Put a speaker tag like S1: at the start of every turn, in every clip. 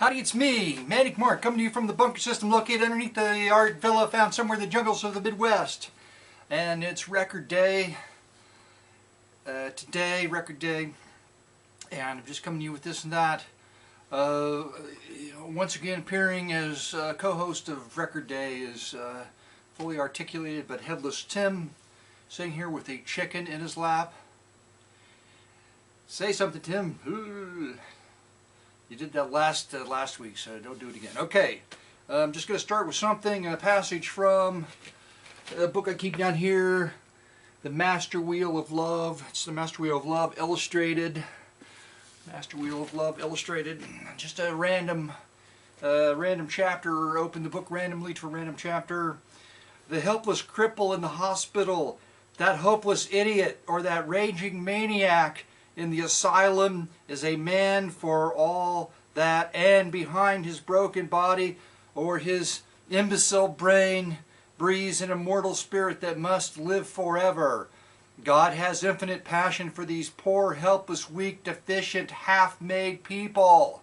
S1: Howdy, it's me, Manic Mark, coming to you from the bunker system located underneath the art villa found somewhere in the jungles of the Midwest. And it's record day. Today, record day. And I'm just coming to you with this and that. Once again appearing as co-host of Record Day is fully articulated but headless Tim, sitting here with a chicken in his lap. Say something, Tim. Ooh. You did that last week, so don't do it again. Okay, I'm just going to start with something, a passage from a book I keep down here, The Master Wheel of Love. It's The Master Wheel of Love Illustrated. Master Wheel of Love Illustrated. Just a random chapter. Open the book randomly to a random chapter. The helpless cripple in the hospital, that hopeless idiot or that raging maniac in the asylum is a man for all that, and behind his broken body or his imbecile brain breathes an immortal spirit that must live forever. God has infinite passion for these poor, helpless, weak, deficient, half-made people.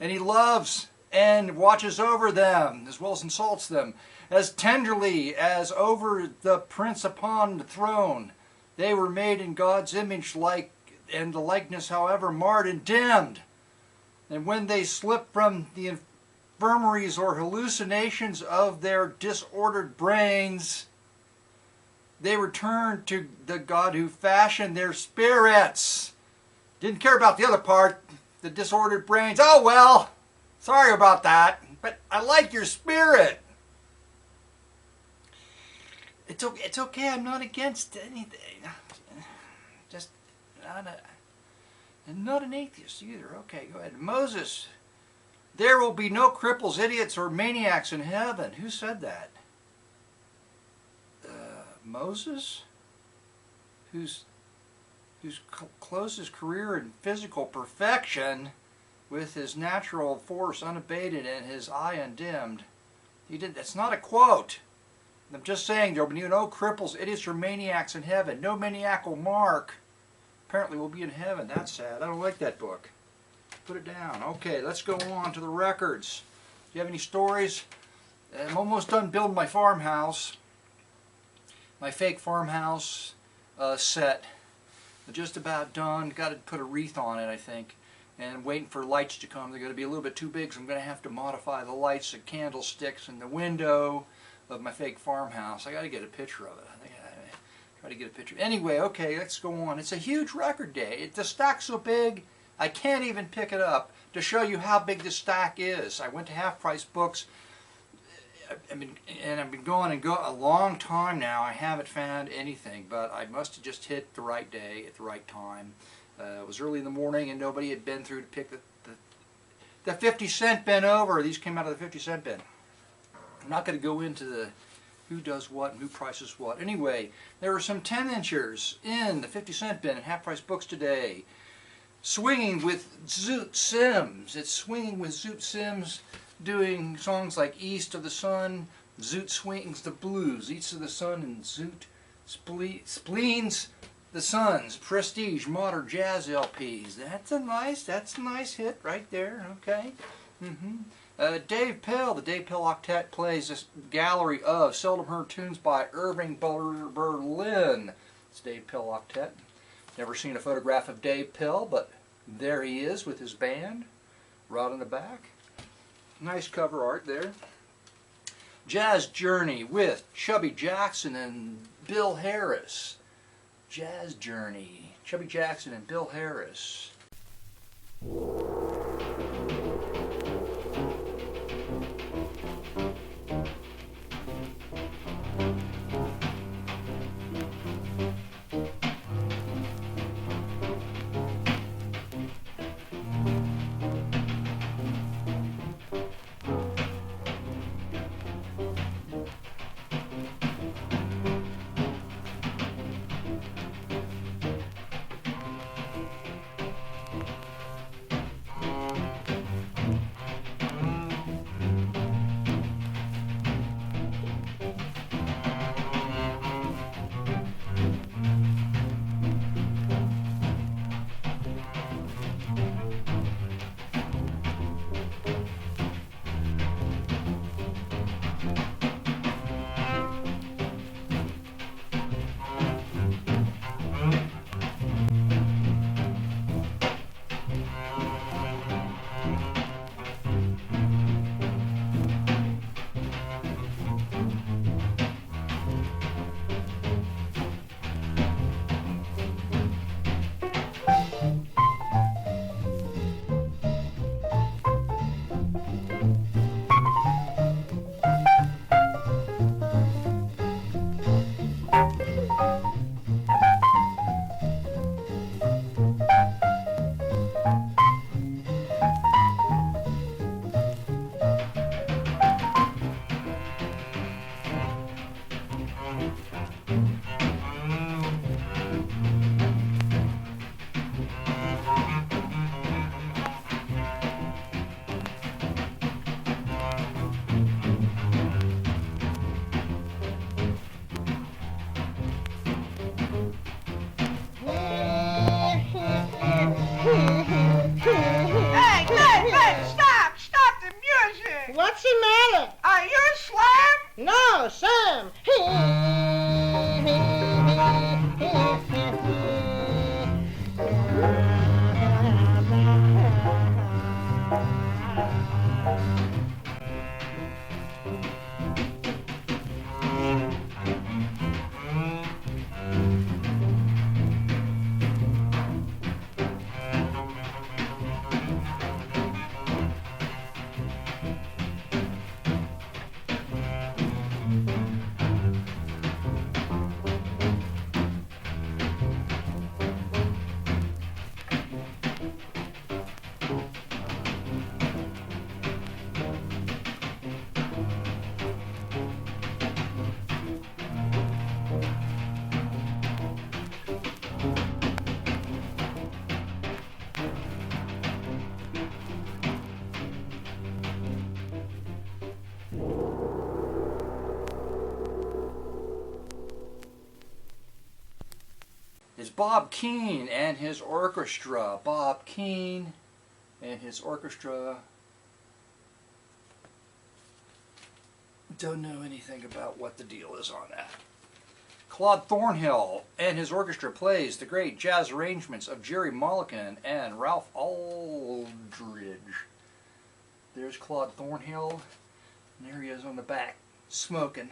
S1: And He loves and watches over them, as well as insults them, as tenderly as over the prince upon the throne. They were made in God's image, and the likeness, however, marred and dimmed. And when they slip from the infirmaries or hallucinations of their disordered brains, they return to the God who fashioned their spirits. Didn't care about the other part, the disordered brains. Oh well, sorry about that, but I like your spirit. It's okay, I'm not against anything. Just not an atheist either. Okay, go ahead. Moses, there will be no cripples, idiots, or maniacs in heaven. Who said that? Moses? Who's closed his career in physical perfection with his natural force unabated and his eye undimmed. That's not a quote. I'm just saying there will be no cripples, idiots, or maniacs in heaven. No maniacal Mark apparently will be in heaven. That's sad. I don't like that book. Put it down. Okay, let's go on to the records. Do you have any stories? I'm almost done building my farmhouse. My fake farmhouse set. Just about done. Got to put a wreath on it, I think. And waiting for lights to come. They're going to be a little bit too big, so I'm going to have to modify the lights and candlesticks in the window of my fake farmhouse. I got to get a picture of it. I think I try to get a picture. Anyway, okay, let's go on. It's a huge record day. The stack's so big, I can't even pick it up to show you how big the stack is. I went to Half Price Books, I've been going a long time now. I haven't found anything, but I must have just hit the right day at the right time. It was early in the morning, and nobody had been through to pick the 50-cent bin over. These came out of the 50-cent bin. I'm not going to go into the who does what and who prices what. Anyway, there were some 10-inchers in the 50-cent bin at Half Price Books today. Swinging with Zoot Sims. It's swinging with Zoot Sims doing songs like East of the Sun, Zoot Swings the Blues, East of the Sun, and Zoot Spleens the Suns. Prestige Modern Jazz LPs. That's a nice hit right there. Okay. Dave Pell, the Dave Pell Octet plays this gallery of seldom heard tunes by Irving Berlin. It's Dave Pell Octet. Never seen a photograph of Dave Pell, but there he is with his band, right in the back. Nice cover art there. Jazz Journey with Chubby Jackson and Bill Harris. Jazz Journey, Chubby Jackson and Bill Harris. is Bob Keane and his orchestra. Bob Keane and his orchestra. Don't know anything about what the deal is on that. Claude Thornhill and his orchestra plays the great jazz arrangements of Jerry Mulligan and Ralph Aldridge. There's Claude Thornhill, and there he is on the back, smoking.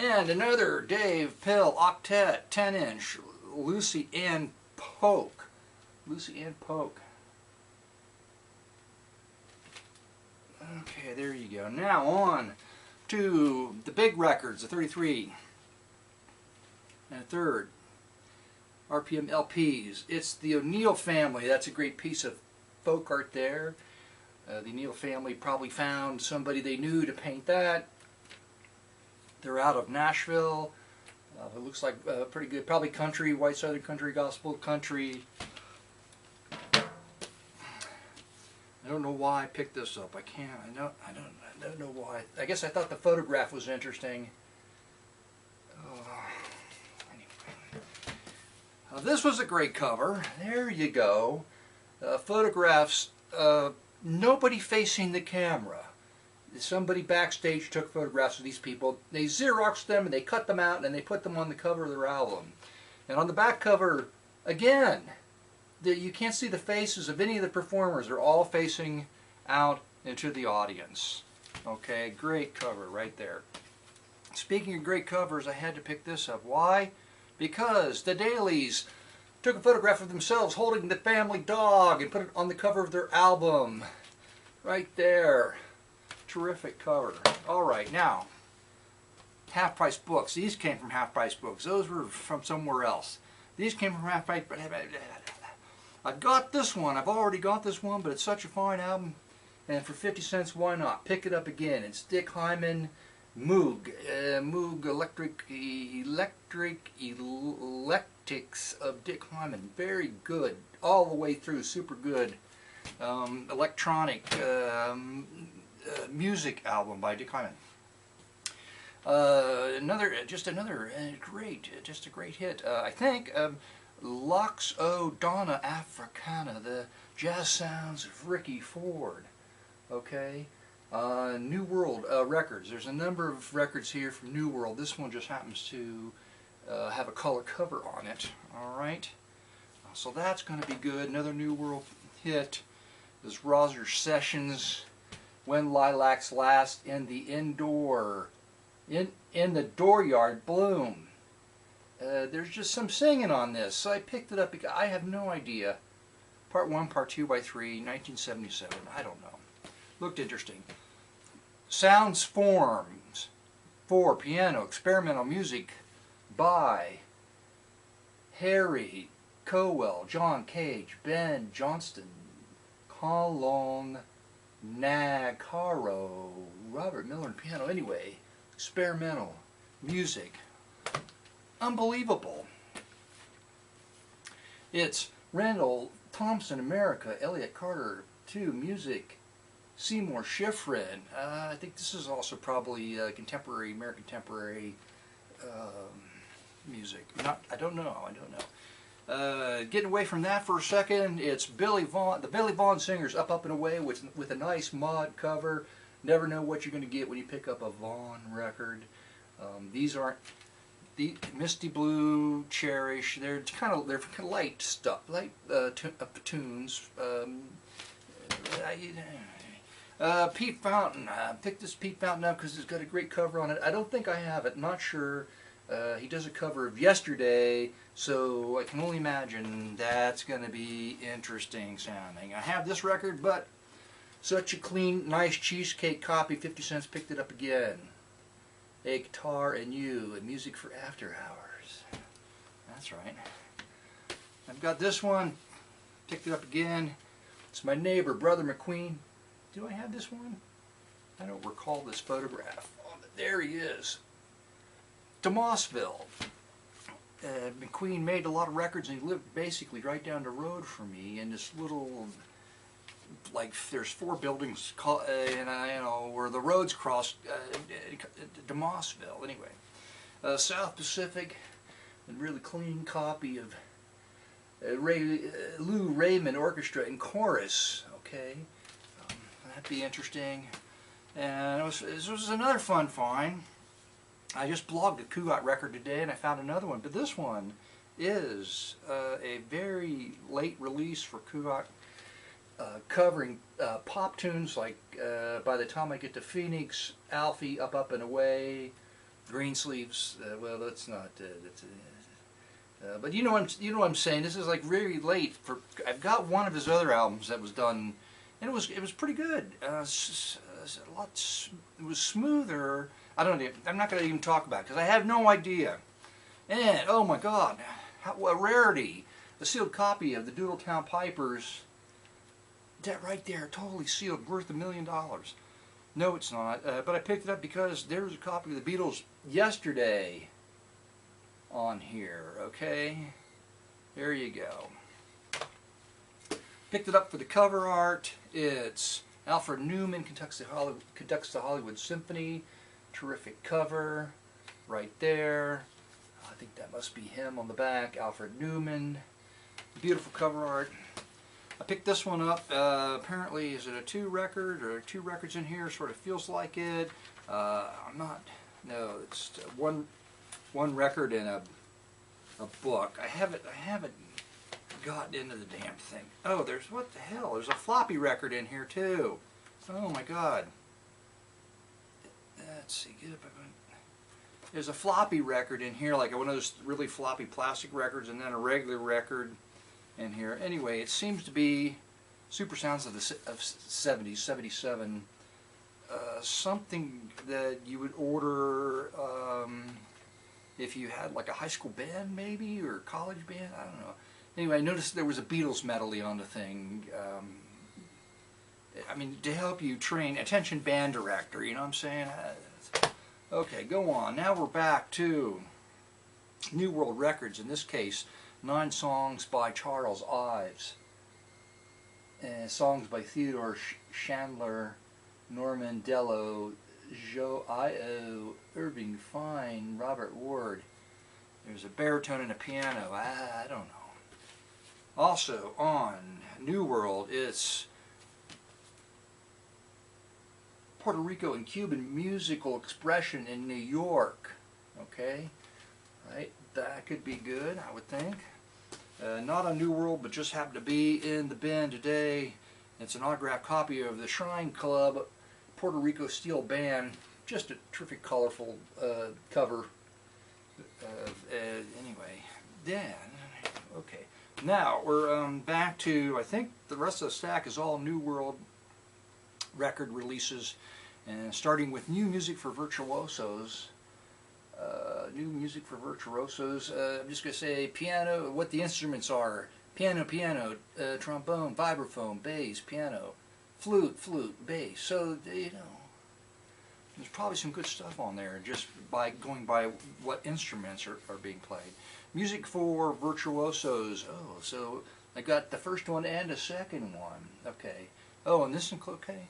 S1: And another Dave Pill Octet 10-inch Lucy Ann Polk. Lucy Ann Polk. Okay, there you go. Now on to the big records, the 33 and a third RPM LPs. It's the O'Neill family. That's a great piece of folk art there. The O'Neill family probably found somebody they knew to paint that. They're out of Nashville. It looks like pretty good. Probably country, white southern country, gospel country. I don't know why I picked this up. I can't. I don't know why. I guess I thought the photograph was interesting. Anyway, this was a great cover. There you go. Photographs. Nobody facing the camera. Somebody backstage took photographs of these people. They Xeroxed them and they cut them out and they put them on the cover of their album. And on the back cover, again, you can't see the faces of any of the performers. They're all facing out into the audience. Okay, great cover right there. Speaking of great covers, I had to pick this up. Why? Because the Dailies took a photograph of themselves holding the family dog and put it on the cover of their album. Right there. Terrific cover. Alright, now, Half Price Books. These came from Half Price Books. Those were from somewhere else. These came from Half Price. I've got this one. I've already got this one, but it's such a fine album. And for 50 cents, why not? Pick it up again. It's Dick Hyman Moog Electrics of Dick Hyman. Very good, all the way through, super good. Electronic music album by Dick Hyman. Just a great hit. I think Lux O Donna Africana, the jazz sounds of Ricky Ford. Okay. New World records. There's a number of records here from New World. This one just happens to have a color cover on it. Alright, so that's going to be good. Another New World hit is Roger Sessions, When Lilacs Last in the Dooryard Bloom. There's just some singing on this, so I picked it up because I have no idea. Part 1, Part 2 by 3, 1977. I don't know. Looked interesting. Sounds Forms for piano, experimental music by Harry Cowell, John Cage, Ben Johnston, Colin Nacaro, Robert Miller on piano. Anyway, experimental music. Unbelievable. It's Randall Thompson, America, Elliott Carter, 2, music. Seymour Schifrin. I think this is also probably contemporary, American contemporary music. I don't know. Getting away from that for a second, it's Billy Vaughn, the Billy Vaughn Singers, Up and Away with a nice mod cover. Never know what you're going to get when you pick up a Vaughn record. These aren't the Misty Blue, Cherish. They're kind of light stuff, light tunes. Pete Fountain. I picked this Pete Fountain up because it's got a great cover on it. I don't think I have it. Not sure. He does a cover of Yesterday, so I can only imagine that's going to be interesting sounding. I have this record, but such a clean, nice cheesecake copy. 50 cents. Picked it up again. A Guitar and You, and Music for After Hours. That's right. I've got this one. Picked it up again. It's my neighbor, Brother McQueen. Do I have this one? I don't recall this photograph. Oh, but there he is. DeMossville. McQueen made a lot of records, and he lived basically right down the road from me in this little, like, there's 4 buildings where the roads cross DeMossville. Anyway, South Pacific, a really clean copy of Lou Raymond Orchestra and Chorus. Okay. That'd be interesting. And this was another fun find. I just blogged a Kugat record today and I found another one. But this one is a very late release for Kugat, covering pop tunes like By the Time I Get to Phoenix, Alfie, Up and Away, Greensleeves. Well, that's not. But you know what I'm saying. This is like very late for. I've got one of his other albums that was done. And it was pretty good. It was smoother. I'm not going to even talk about it because I have no idea. And oh my God, what a rarity! A sealed copy of the Doodletown Pipers. That right there, totally sealed, worth $1 million. No, it's not. But I picked it up because there's a copy of the Beatles Yesterday on here. Okay, there you go. Picked it up for the cover art. It's Alfred Newman conducts the Hollywood Symphony. Terrific cover right there. I think that must be him on the back, Alfred Newman. Beautiful cover art. I picked this one up. Apparently, is it a 2 record or 2 records in here? Sort of feels like it. I'm not. No, it's one record and a book. I haven't gotten into the damn thing. Oh, there's, what the hell? There's a floppy record in here too. Oh my God. Let's see. Get up. There's a floppy record in here, like one of those really floppy plastic records, and then a regular record in here. Anyway, it seems to be Super Sounds of the 70s, 77. Something that you would order if you had like a high school band maybe, or college band, I don't know. Anyway, I noticed there was a Beatles medley on the thing. I mean, to help you train, attention band director, you know what I'm saying? Okay, go on. Now we're back to New World Records. In this case, 9 songs by Charles Ives. And songs by Theodore Chandler, Norman Dello, Joe I.O., Irving Fine, Robert Ward. There's a baritone and a piano. I don't know. Also on New World, it's Puerto Rico and Cuban musical expression in New York. Okay, right? That could be good, I would think. Not on New World, but just happened to be in the bin today. It's an autographed copy of the Shrine Club Puerto Rico Steel Band. Just a terrific, colorful cover. Anyway, then, okay. Now, we're back to, I think the rest of the stack is all New World record releases. And starting with New Music for Virtuosos. New Music for Virtuosos. I'm just going to say piano, what the instruments are. Piano, trombone, vibraphone, bass, piano, flute, bass. So, you know, there's probably some good stuff on there just by going by what instruments are being played. Music for Virtuosos. Oh, so I got the first one and a second one. Okay. Oh, and this includes, okay.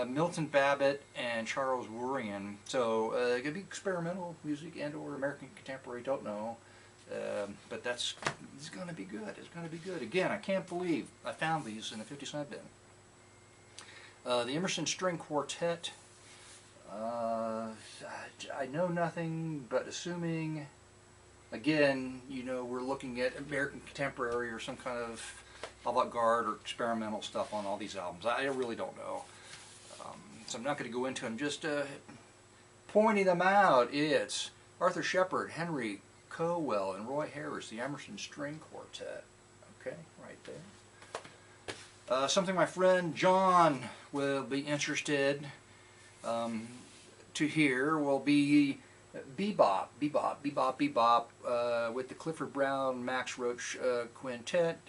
S1: Milton Babbitt and Charles Wurian. So it could be experimental music and or American contemporary, don't know. But it's going to be good. It's going to be good. Again, I can't believe I found these in the 50-cent bin. The Emerson String Quartet. I know nothing, but assuming, again, you know, we're looking at American contemporary or some kind of avant-garde or experimental stuff on all these albums. I really don't know. So I'm not going to go into them, just pointing them out. It's Arthur Shepard, Henry Cowell, and Roy Harris, the Emerson String Quartet. Okay, right there. Something my friend John will be interested to hear will be Bebop with the Clifford Brown, Max Roach Quintet.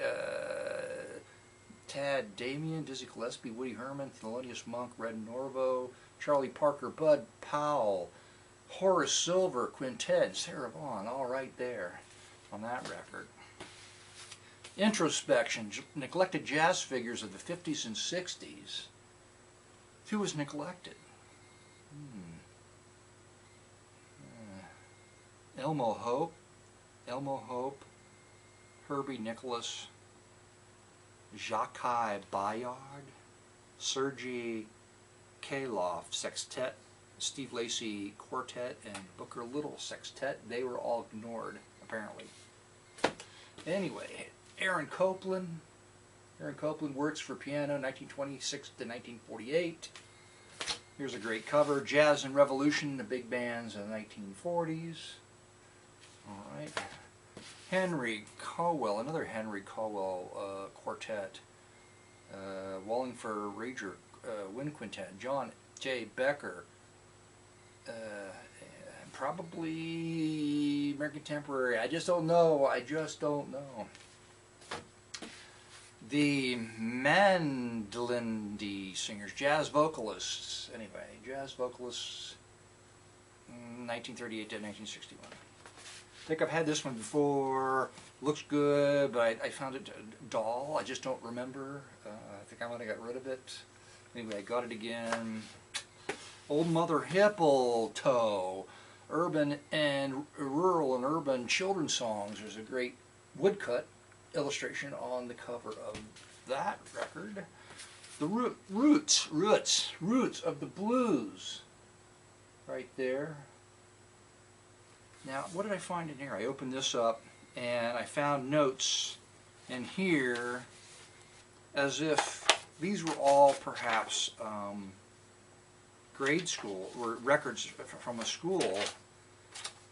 S1: Tad Damien, Dizzy Gillespie, Woody Herman, Thelonious Monk, Red Norvo, Charlie Parker, Bud Powell, Horace Silver Quintet, and Sarah Vaughan, all right there on that record. Introspection, neglected jazz figures of the 50s and 60s. Who was neglected? Elmo Hope, Herbie Nicholas, Jacques Bayard, Sergei Krylov Sextet, Steve Lacy Quartet, and Booker Little Sextet. They were all ignored, apparently. Anyway, Aaron Copland. Aaron Copland works for piano 1926 to 1948. Here's a great cover, Jazz and Revolution, the big bands of the 1940s. All right. Henry Cowell, another Henry Cowell quartet. Wallingford Rager Wind Quintet. John J. Becker. Probably American Contemporary. I just don't know. The Mandolindi Singers, jazz vocalists. Anyway, jazz vocalists, 1938 to 1961. I think I've had this one before. Looks good, but I found it dull. I just don't remember. I think I might have got rid of it. Anyway, I got it again. Old Mother Hippletoe, urban and rural and urban children's songs. There's a great woodcut illustration on the cover of that record. The roots of the blues, right there. Now, what did I find in here? I opened this up and I found notes in here as if these were all perhaps grade school or records from a school.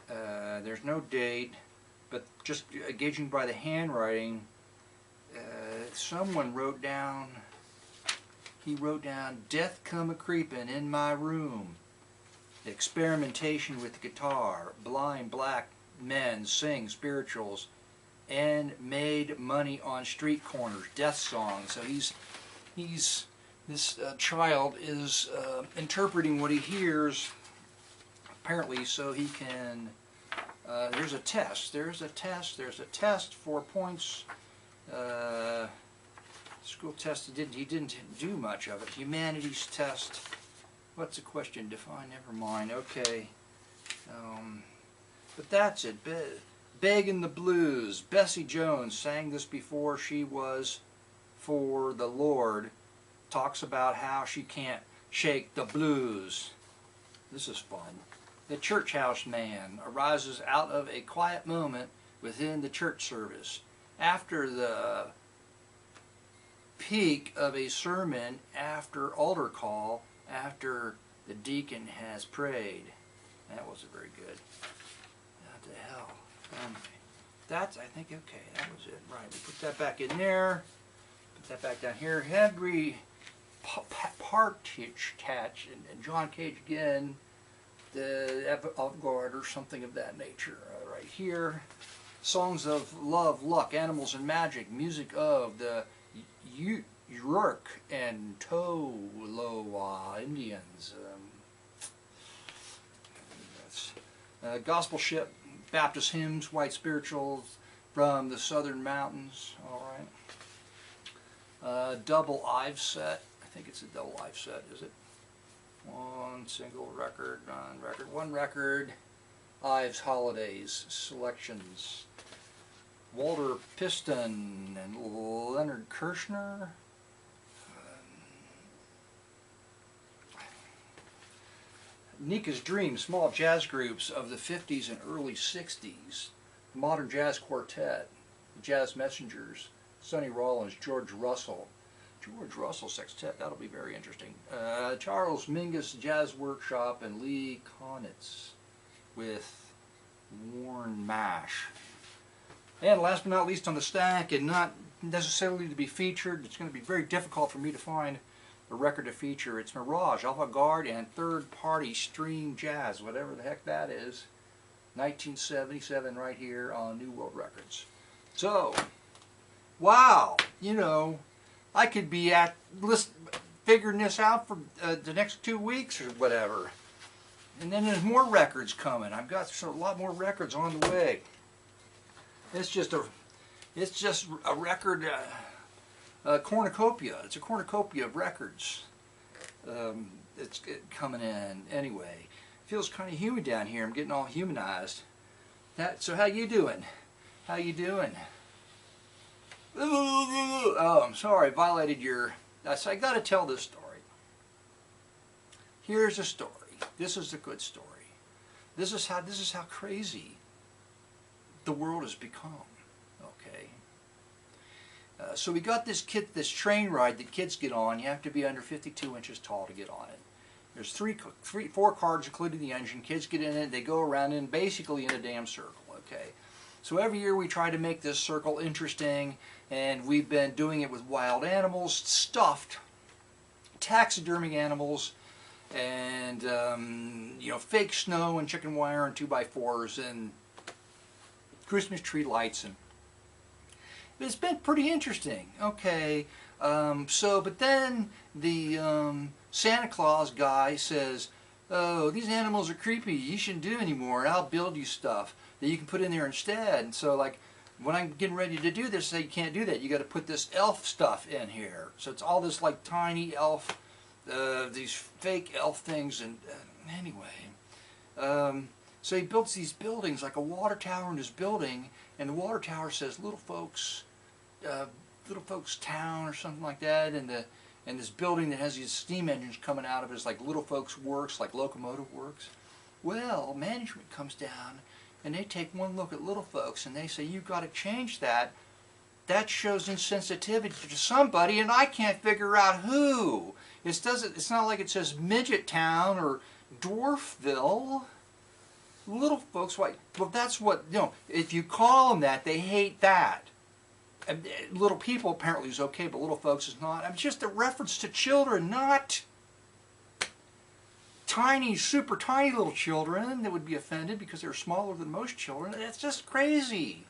S1: There's no date, but just gauging by the handwriting, someone wrote down, "Death come a-creepin' in my room. Experimentation with the guitar, blind black men sing spirituals, and made money on street corners, death songs." So this child is interpreting what he hears apparently so he can, there's a test, there's a test, 4 points. School test, he didn't do much of it. Humanities test, what's the question? Define, never mind, okay. But that's it. Begging the Blues. Bessie Jones sang this before she was for the Lord. Talks about how she can't shake the blues. This is fun. The church house man arises out of a quiet moment within the church service. After the peak of a sermon, after altar call, after the deacon has prayed. That wasn't very good. What the hell? That's, I think, okay, that was it. Right, we put that back in there. Put that back down here. Henry Partridge and John Cage again. The avant-garde or something of that nature. Right here. Songs of love, luck, animals, and magic. Music of the Yurok and Tolowa Indians. Gospel ship, Baptist hymns, white spirituals from the southern mountains. All right. Double Ives set. I think it's a double Ives set, is it? One single record, one record. Ives Holidays selections. Walter Piston and Leonard Kirshner. Nika's Dream, small jazz groups of the 50s and early 60s. Modern Jazz Quartet, Jazz Messengers, Sonny Rollins, George Russell. George Russell Sextet, that'll be very interesting. Charles Mingus Jazz Workshop and Lee Konitz with Warren Mash. And last but not least on the stack, and not necessarily to be featured, it's going to be very difficult for me to find a record to feature. It's Mirage, Avant-Garde, and Third Party Stream Jazz, whatever the heck that is. 1977 right here on New World Records. So, wow, you know, I could be figuring this out for the next 2 weeks or whatever. And then there's more records coming. I've got a lot more records on the way. It's just a record cornucopia. It's a cornucopia of records. It's coming in anyway. Feels kind of humid down here. I'm getting all humanized. So how you doing? How you doing? Oh, I'm sorry. I violated your. I got to tell this story. Here's a story. This is a good story. This is how crazy the world has become. Okay. So we got this train ride that kids get on. You have to be under 52 inches tall to get on it. There's four cars including the engine. Kids get in it. They go around in basically in a damn circle. Okay. So every year we try to make this circle interesting, and we've been doing it with wild animals, stuffed, taxidermy animals, and you know, fake snow and chicken wire and 2x4s and Christmas tree lights, and it's been pretty interesting. Okay, but then the Santa Claus guy says, "Oh, these animals are creepy. You shouldn't do anymore. I'll build you stuff that you can put in there instead." And so, like, when I'm getting ready to do this, I say, "You can't do that. You got to put this elf stuff in here." So it's all this like tiny elf, these fake elf things, and anyway. So he builds these buildings, like a water tower in his building, and the water tower says Little Folks Town or something like that, and this building that has these steam engines coming out of it is like Little Folks Works, like Locomotive Works. Well, management comes down and they take one look at Little Folks and they say, "You've got to change that. That shows insensitivity to somebody, and I can't figure out who." It's not like it says Midget Town or Dwarfville. Little Folks, why? Well, that's what, you know, if you call them that, they hate that. And little people apparently is okay, but Little Folks is not. I mean, just a reference to children, not tiny, super tiny little children that would be offended because they're smaller than most children. That's just crazy.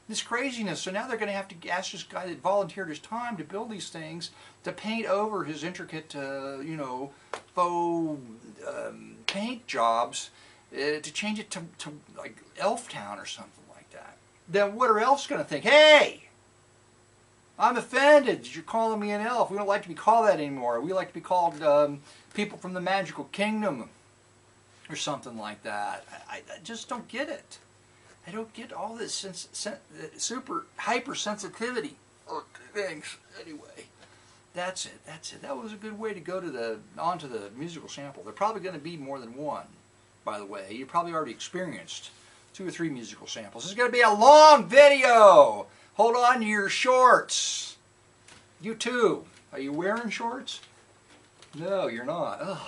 S1: This craziness. So now they're going to have to ask this guy that volunteered his time to build these things to paint over his intricate, you know, faux paint jobs. to change it to like Elf Town or something like that, then what are elves going to think? Hey, I'm offended that you're calling me an elf. We don't like to be called that anymore. We like to be called people from the magical kingdom or something like that. I just don't get it. I don't get all this super hypersensitivity things. Anyway, that's it. That was a good way to go to onto the musical sample. There are probably going to be more than one, by the way. You probably already experienced 2 or 3 musical samples. This is going to be a long video. Hold on to your shorts. You too. Are you wearing shorts? No, you're not. Ugh.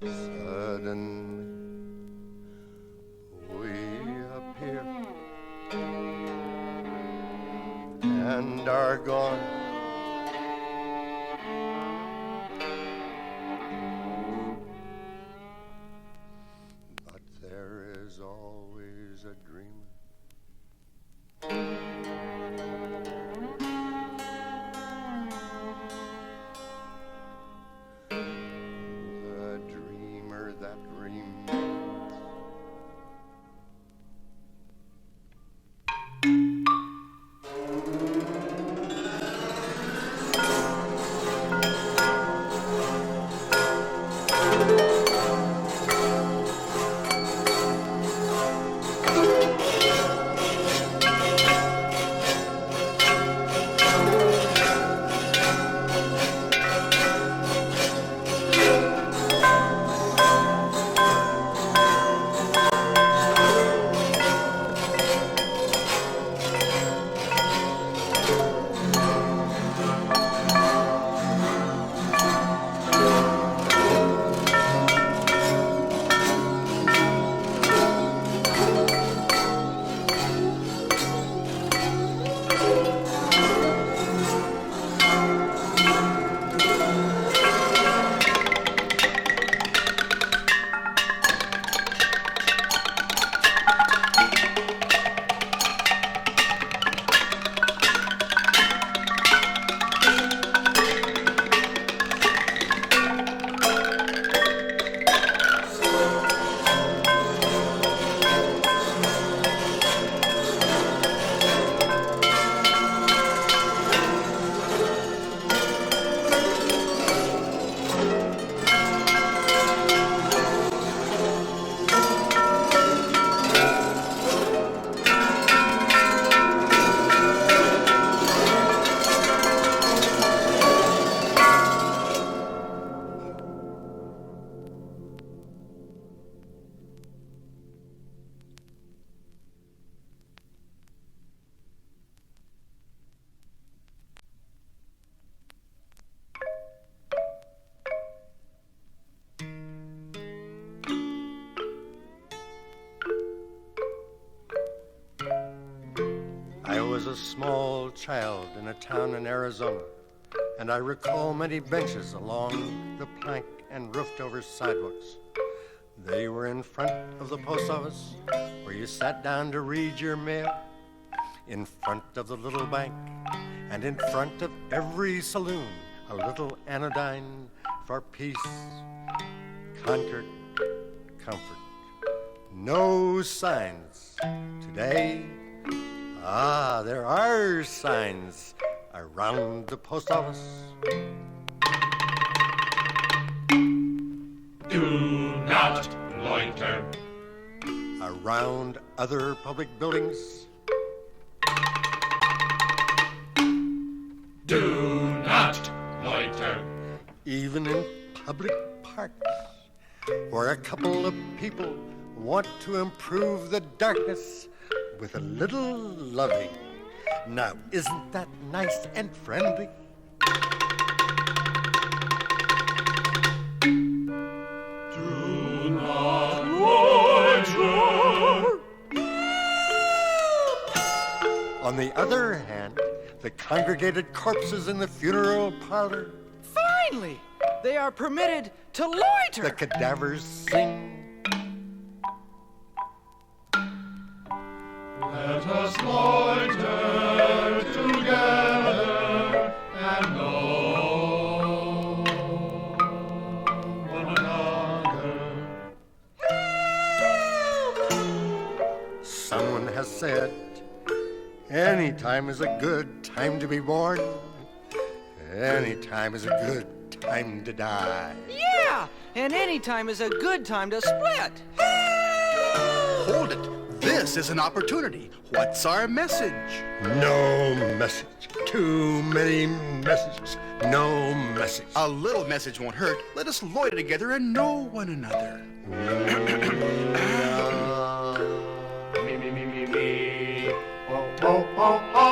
S2: Suddenly we appear and are gone. But there was a small child in a town in Arizona, and I recall many benches along the plank and roofed-over sidewalks. They were in front of the post office, where you sat down to read your mail, in front of the little bank, and in front of every saloon, a little anodyne for peace, concord, comfort. No signs today. There are signs around the post office.
S3: Do not loiter.
S2: Around other public buildings.
S3: Do not loiter.
S2: Even in public parks, where a couple of people want to improve the darkness with a little loving. Now, isn't that nice and friendly?
S3: Do not loiter.
S2: On the other hand, the congregated corpses in the funeral parlor,
S4: Finally, they are permitted to loiter.
S2: the cadavers sing.
S3: Let us loiter together and know one another.
S2: Someone has said, any time is a good time to be born. Any time is a good time to die.
S4: Yeah, and any time is a good time to split.
S5: Hold it. This is an opportunity. What's our message?
S2: No message. Too many messages. No message.
S5: A little message won't hurt. Let us loiter together and know one another.
S3: Me, me, me, me, me. Oh, oh, oh, oh.